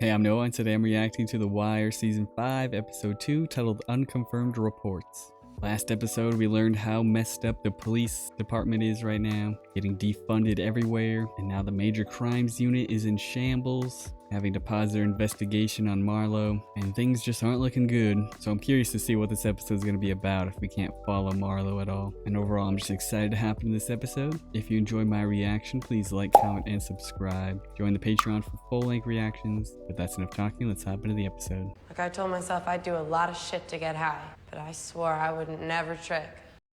Hey, I'm Noah, and today I'm reacting to The Wire Season 5, Episode 2, titled Unconfirmed Reports. Last episode, we learned how messed up the police department is right now, getting defunded everywhere, and now the major crimes unit is in shambles, having to pause their investigation on Marlo, and things just aren't looking good. So I'm curious to see what this episode is going to be about if we can't follow Marlo at all. And overall, I'm just excited to happen in this episode. If you enjoyed my reaction, please like, comment, and subscribe. Join the Patreon for full-length reactions. But that's enough talking, let's hop into the episode. Like, I told myself I'd do a lot of shit to get high, but I swore I would never trick.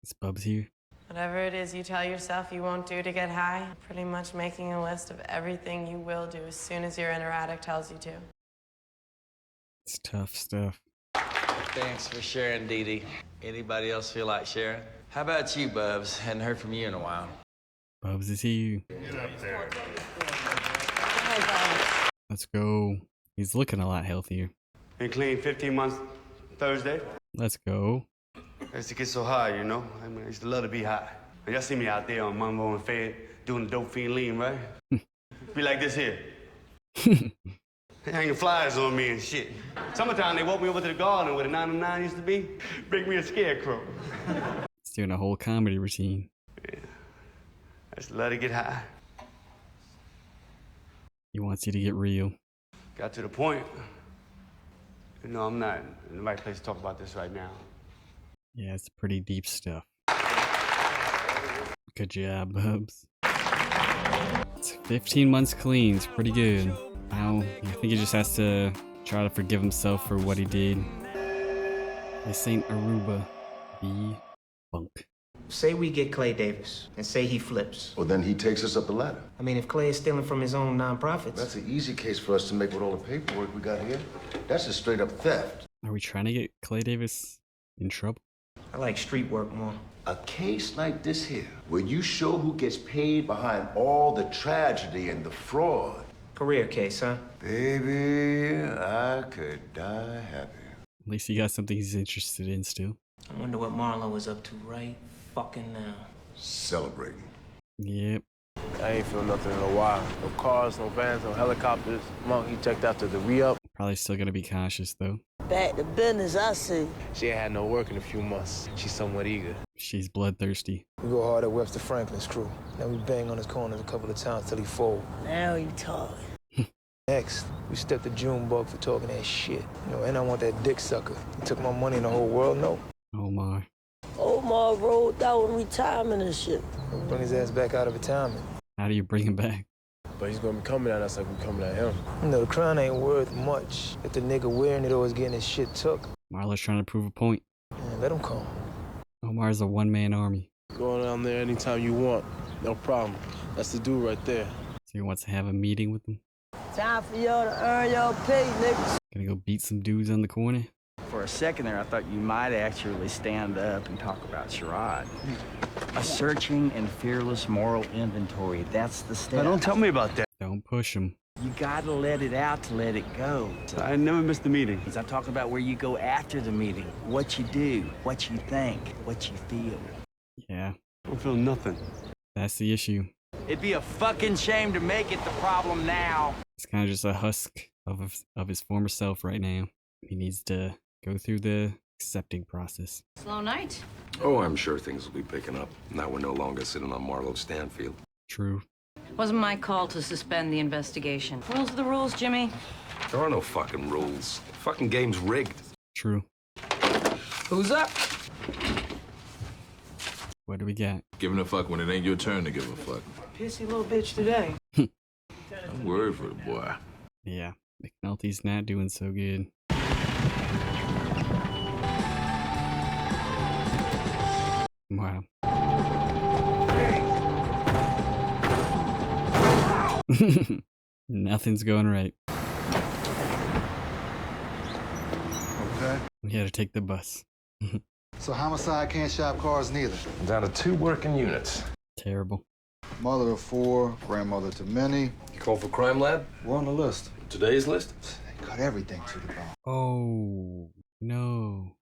It's Bubs here. Whatever it is you tell yourself you won't do to get high, you're pretty much making a list of everything you will do as soon as your inner addict tells you to. It's tough stuff. Thanks for sharing, Dee Dee. Anybody else feel like sharing? How about you, Bubs? Hadn't heard from you in a while. Bubs is here. Get up there. Let's go. He's looking a lot healthier. Been clean 15 months Thursday. Let's go. I used to get so high, you know? I mean, I used to love to be high. Y'all see me out there on Mumbo and Fed doing the dope fiend lean, right? Be like this here. Hanging flyers on me and shit. Summertime, they walk me over to the garden where the 909 used to be. Bring me a scarecrow. He's doing a whole comedy routine. Yeah. I just love to get high. He wants you to get real. Got to the point. You know, I'm not in the right place to talk about this right now. Yeah, it's pretty deep stuff. Good job, Bubs. It's 15 months clean. It's pretty good. Now, I think he just has to try to forgive himself for what he did. This ain't Aruba. Be bunk. Say we get Clay Davis, and say he flips. Well, then he takes us up the ladder. I mean, if Clay is stealing from his own nonprofits. That's an easy case for us to make with all the paperwork we got here. That's just straight up theft. Are we trying to get Clay Davis in trouble? I like street work more. A case like this here, where you show who gets paid behind all the tragedy and the fraud. Career case, huh? Baby, I could die happy. At least he got something he's interested in still. I wonder what Marlo is up to right fucking now. Celebrating. Yep. I ain't feel nothing in a while. No cars, no vans, no helicopters. Monk, he checked after the re-up. Probably still gonna be cautious though. Back to business, I see. She ain't had no work in a few months. She's somewhat eager. She's bloodthirsty. We go hard at Webster Franklin's crew. Then we bang on his corners a couple of times till he fold. Now you talking. Next, we stepped the Junebug for talking that shit. You know, and I want that dick sucker. He took my money in the whole world, no. Oh my. Omar rolled out in retirement and shit. We'll bring his ass back out of retirement. How do you bring him back? But he's gonna be coming at us like we coming at him. You know, the crown ain't worth much if the nigga wearing it always getting his shit took. Marlo's trying to prove a point. Man, let him come. Omar's a one-man army. Go down there anytime you want. No problem. That's the dude right there. So he wants to have a meeting with them. Time for y'all to earn y'all pay, niggas. Gonna go beat some dudes on the corner. For a second there, I thought you might actually stand up and talk about Sherrod. A searching and fearless moral inventory. That's the step. Now, don't tell me about that. Don't push him. You gotta let it out to let it go. I never missed a meeting. I'm talking about where you go after the meeting. What you do, what you think, what you feel. Yeah, I don't feel nothing. that's the issue. It'd be a fucking shame to make it the problem now. He's kind of just a husk of his former self right now. He needs to go through the accepting process. Slow night. Oh, I'm sure things will be picking up. Now we're no longer sitting on Marlo Stanfield. True. Wasn't my call to suspend the investigation. Rules are the rules, Jimmy. There are no fucking rules. The fucking game's rigged. True. Who's up? What do we got? Giving a fuck when it ain't your turn to give a fuck. Pissy little bitch today. I'm worried for the boy. Yeah, McNulty's not doing so good. Wow. Nothing's going right. Okay. We had to take the bus. So homicide can't shop cars neither. Down to 2 working units. Terrible. Mother of 4, grandmother to many. You call for crime lab? We're on the list. Today's list? They cut everything to the bone. Oh, no.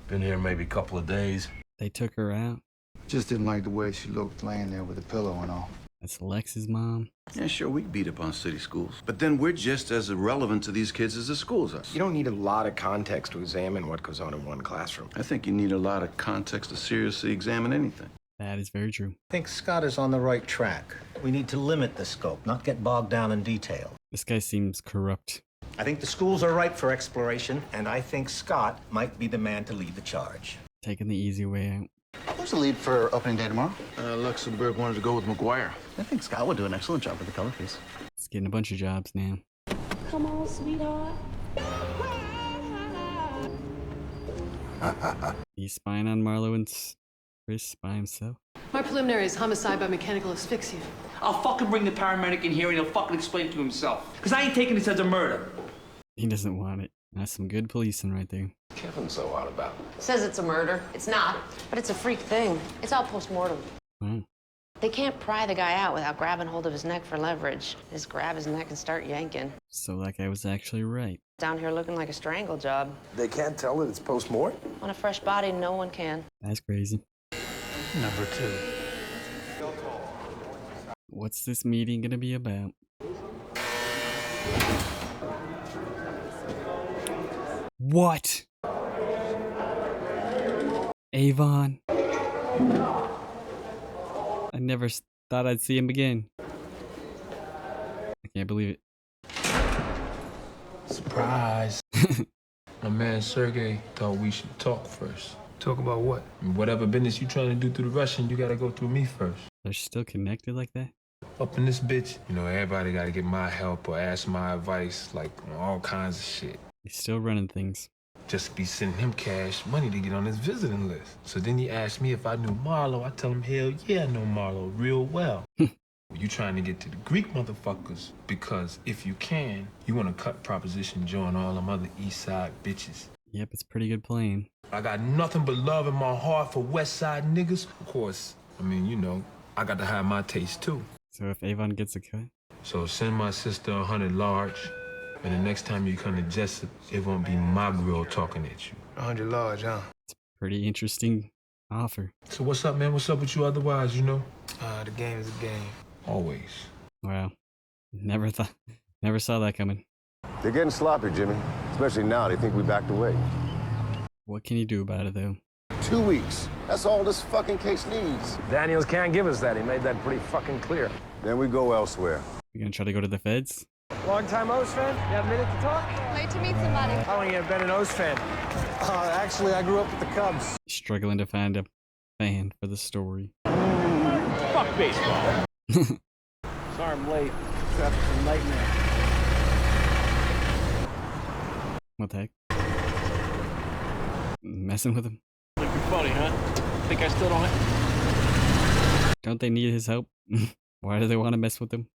Been here maybe a couple of days. They took her out? Just didn't like the way she looked laying there with a pillow and all. That's Lex's mom. Yeah, sure, we beat up on city schools. But then we're just as irrelevant to these kids as the schools are. You don't need a lot of context to examine what goes on in one classroom. I think you need a lot of context to seriously examine anything. That is very true. I think Scott is on the right track. We need to limit the scope, not get bogged down in detail. This guy seems corrupt. I think the schools are ripe for exploration, and I think Scott might be the man to lead the charge. Taking the easy way out. Who's the lead for opening day tomorrow? Luxembourg wanted to go with McGuire. I think Scott would do an excellent job with the color piece. He's getting a bunch of jobs now. Come on, sweetheart. He's spying on Marlo and Chris by himself. My preliminary is homicide by mechanical asphyxia. I'll fucking bring the paramedic in here and he'll fucking explain it to himself. Because I ain't taking this as a murder. He doesn't want it. That's some good policing right there. Kevin's so out about. Says it's a murder. It's not, but it's a freak thing. It's all post-mortem. Wow. They can't pry the guy out without grabbing hold of his neck for leverage. Just grab his neck and start yanking. So that guy was actually right. Down here looking like a strangle job. They can't tell that it's post-mortem? On a fresh body, no one can. That's crazy. Number 2. What's this meeting gonna be about? What? Avon? I never thought I'd see him again. I can't believe it. Surprise. My man Sergey thought we should talk first. Talk about what? Whatever business you trying to do through the Russian, you gotta go through me first. They're still connected like that? Up in this bitch, you know, everybody gotta get my help or ask my advice, like on all kinds of shit. He's still running things. Just be sending him cash money to get on his visiting list. So then he asked me if I knew Marlo. I tell him, hell yeah, I know Marlo real well. You trying to get to the Greek motherfuckers because if you can, you want to cut Proposition Joe and all them other East Side bitches. Yep, it's pretty good playing. I got nothing but love in my heart for West Side niggas. Of course, I mean, you know, I got to have my taste too. So if Avon gets a cut? So send my sister 100 large, and the next time you come to Jessup, it won't be my girl talking at you. 100 large, huh? It's a pretty interesting offer. So what's up, man? What's up with you otherwise, you know? The game is a game. Always. Wow. Never saw that coming. They're getting sloppy, Jimmy. Especially now, they think we backed away. What can you do about it, though? 2 weeks. That's all this fucking case needs. Daniels can't give us that. He made that pretty fucking clear. Then we go elsewhere. You gonna try to go to the feds? Long-time O's fan? You have a minute to talk? Wait to meet somebody. How long you been an O's fan? Actually, I grew up with the Cubs. Struggling to find a fan for the story. Fuck baseball. Sorry I'm late. Traffic's a nightmare. What the heck? Messing with him? Think you're funny, huh? Think I still don't Don't they need his help? Why do they want to mess with him?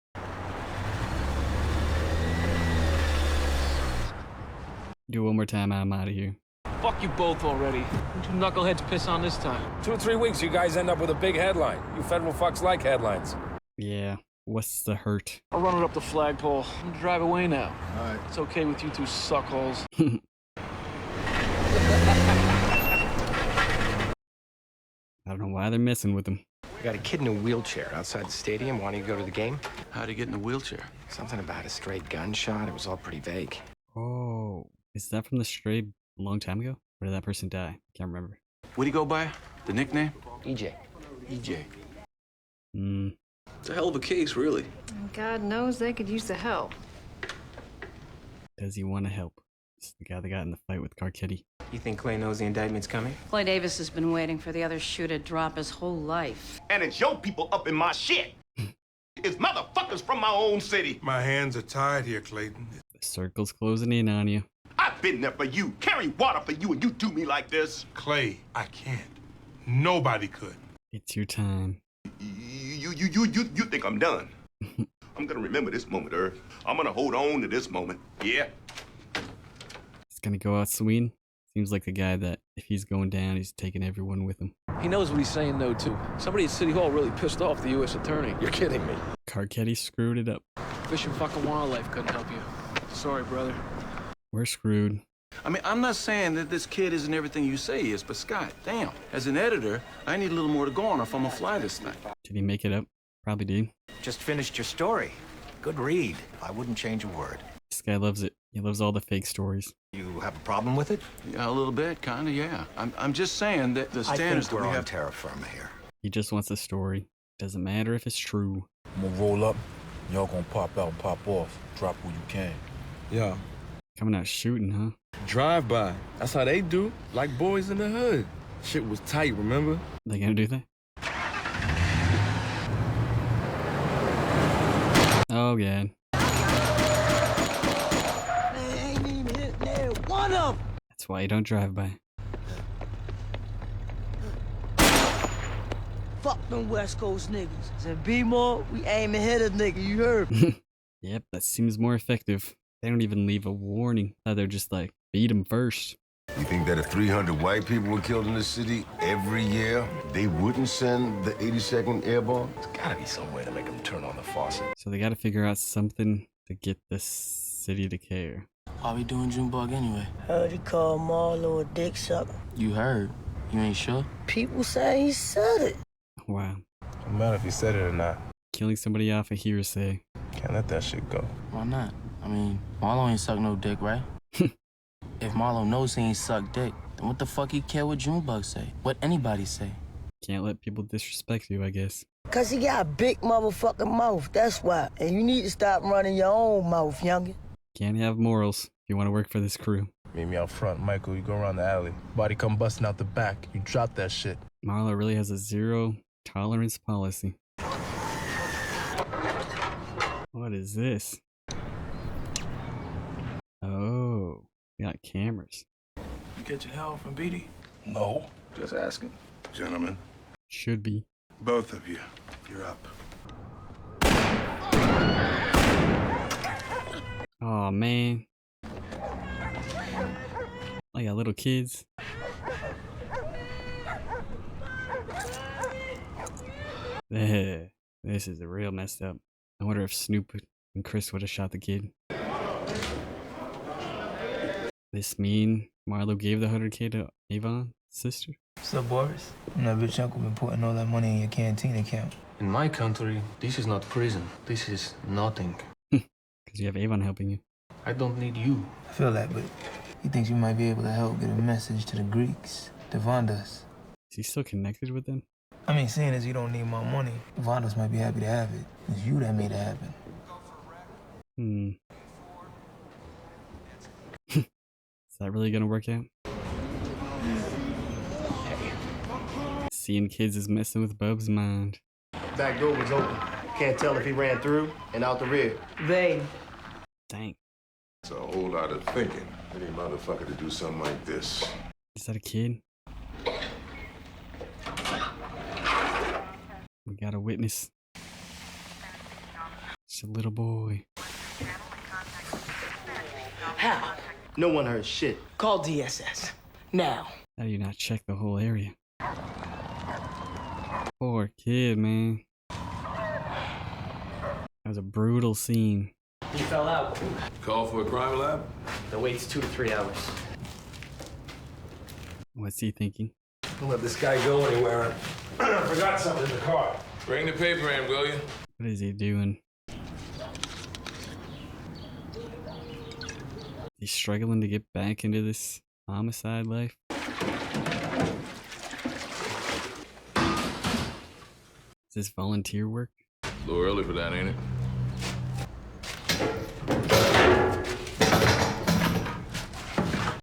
Do it one more time, I'm out of here. Fuck you both already. Two knuckleheads piss on this time. 2 or 3 weeks, you guys end up with a big headline. You federal fucks like headlines. Yeah, what's the hurt? I'll run it up the flagpole. I'm gonna drive away now. All right. It's okay with you two suckholes. I don't know why they're messing with him. We got a kid in a wheelchair outside the stadium wanting to go to the game. How'd he get in a wheelchair? Something about a stray gunshot. It was all pretty vague. Oh, is that from the Stray a long time ago? Or did that person die? Can't remember. What'd he go by? The nickname? EJ. EJ. It's a hell of a case, really. God knows they could use the help. Does he want to help? This is the guy that got in the fight with Carcetti. You think Clay knows the indictment's coming? Clay Davis has been waiting for the other shoe to drop his whole life. And it's your people up in my shit. It's motherfuckers from my own city. My hands are tied here, Clayton. The circle's closing in on you. I've been there for you, carry water for you, and you do me like this. Clay, I can't. Nobody could. It's your time. You think I'm done? I'm gonna remember this moment, Irv. I'm gonna hold on to this moment. Yeah. He's gonna go out swinging. Seems like the guy that if he's going down, he's taking everyone with him. He knows what he's saying no to. Somebody at City Hall really pissed off the U.S. attorney. You're kidding me. Carcetti screwed it up. Fish and fucking wildlife couldn't help you. Sorry, brother. We're screwed. I mean, I'm not saying that this kid isn't everything you say he is, but Scott, damn. As an editor, I need a little more to go on if I'm gonna fly this thing. Did he make it up? Probably do. Just finished your story. Good read. I wouldn't change a word. This guy loves it. He loves all the fake stories. You have a problem with it? Yeah, a little bit, kinda, yeah. I'm just saying that the standards I think that we're we on have... terra firma here. He just wants a story. Doesn't matter if it's true. I'm gonna roll up. Y'all gonna pop out and pop off. Drop who you can. Yeah. Coming out shooting, huh? Drive-by. That's how they do. Like boys in the hood. Shit was tight, remember? They gonna do that? Oh, God. They ain't even hit nail one of them. That's why you don't drive by. Fuck them West Coast niggas. Said B-more, we aim to hit a nigga, you heard? Yep, that seems more effective. They don't even leave a warning. They're just like, beat him first. You think that if 300 white people were killed in this city every year, they wouldn't send the 82nd Airborne? There's gotta be some way to make them turn on the faucet. So they gotta figure out something to get the city to care. Why we doing Junebug anyway? Heard you call Marlo a dick sucker. You heard. You ain't sure? People say he said it. Wow. No matter if he said it or not. Killing somebody off a hearsay. Can't let that shit go. Why not? I mean, Marlo ain't suck no dick, right? If Marlo knows he ain't suck dick, then what the fuck he care what Junebug say? What anybody say? Can't let people disrespect you, I guess. Cause he got a big motherfucking mouth, that's why. And you need to stop running your own mouth, youngin'. Can't have morals if you want to work for this crew. Meet me out front, Michael. You go around the alley. Body come busting out the back. You drop that shit. Marlo really has a zero tolerance policy. What is this? Oh, we got cameras. You catching hell from BD? No. Just asking. Gentlemen, Should be. both of you, you're up. Oh man. I got little kids. This is real messed up. I wonder if Snoop and Chris would have shot the kid. This mean Marlo gave the 100K to Avon's sister? What's up, Boris? That bitch uncle been putting all that money in your canteen account. In my country, this is not prison. This is nothing. Because you have Avon helping you. I don't need you. I feel that, but he thinks you might be able to help get a message to the Greeks, to Vondas. Is he still connected with them? I mean, seeing as you don't need my money, Vondas might be happy to have it. It's you that made it happen. Is that really gonna work out? Seeing kids is messing with Bub's mind. Back door was open. Can't tell if he ran through and out the rear. They. Dang. It's a whole lot of thinking. Any motherfucker to do something like this. Is that a kid? We got a witness. It's a little boy. How? No one heard shit. Call DSS. Now. How do you not check the whole area? Poor kid, man. That was a brutal scene. He fell out. Call for a crime lab? The wait's 2 to 3 hours. What's he thinking? Don't let this guy go anywhere. I forgot something in the car. Bring the paper in, will you? What is he doing? He's struggling to get back into this homicide life. Is this volunteer work? A little early for that, ain't it?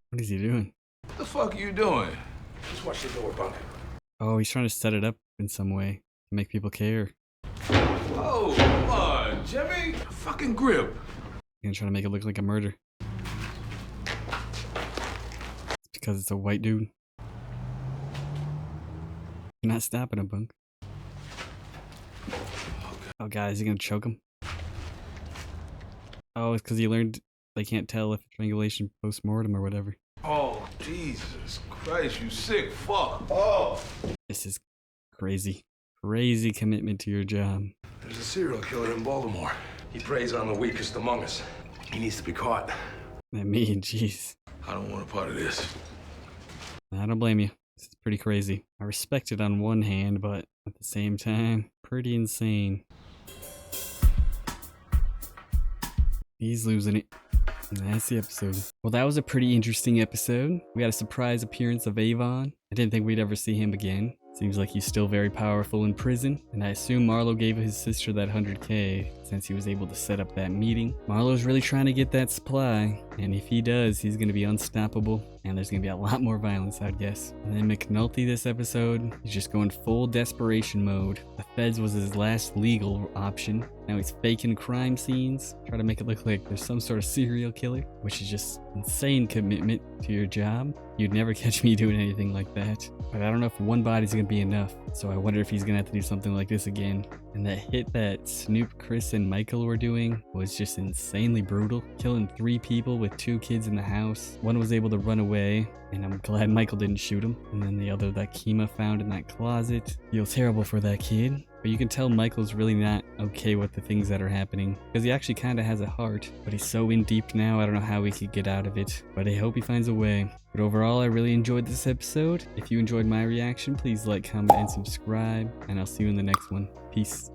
What is he doing? What the fuck are you doing? Just watch the door, Bunk. Oh, he's trying to set it up in some way to make people care. Oh, come on, Jimmy. Fucking grip. He's gonna try to make it look like a murder. It's because it's a white dude. You're not stopping him, Bunk. Oh god, is he gonna choke him? Oh, it's because he learned they can't tell if triangulation post-mortem or whatever. Oh, Jesus Christ, you sick fuck. Oh. This is crazy. Crazy commitment to your job. There's a serial killer in Baltimore. He preys on the weakest among us. He needs to be caught. I mean, jeez. I don't want a part of this. I don't blame you. It's pretty crazy. I respect it on one hand, but at the same time, pretty insane. He's losing it. And that's the episode. Well, that was a pretty interesting episode. We got a surprise appearance of Avon. I didn't think we'd ever see him again. Seems like he's still very powerful in prison, and I assume Marlo gave his sister that 100K since he was able to set up that meeting. Marlo's really trying to get that supply, and if he does, he's going to be unstoppable, and there's going to be a lot more violence, I'd guess. And then McNulty this episode, he's just going full desperation mode. The feds was his last legal option. Now he's faking crime scenes, trying to make it look like there's some sort of serial killer, which is just insane commitment to your job. You'd never catch me doing anything like that. But I don't know if one body's gonna be enough, so I wonder if he's gonna have to do something like this again. And that hit that Snoop, Chris, and Michael were doing was just insanely brutal. Killing 3 people with 2 kids in the house. One was able to run away, and I'm glad Michael didn't shoot him. And then the other that Kima found in that closet. Feel terrible for that kid. But you can tell Michael's really not okay with the things that are happening, because he actually kind of has a heart, but he's so in deep now, I don't know how he could get out of it, but I hope he finds a way. But overall, I really enjoyed this episode. If you enjoyed my reaction, please like, comment, and subscribe, and I'll see you in the next one. Peace.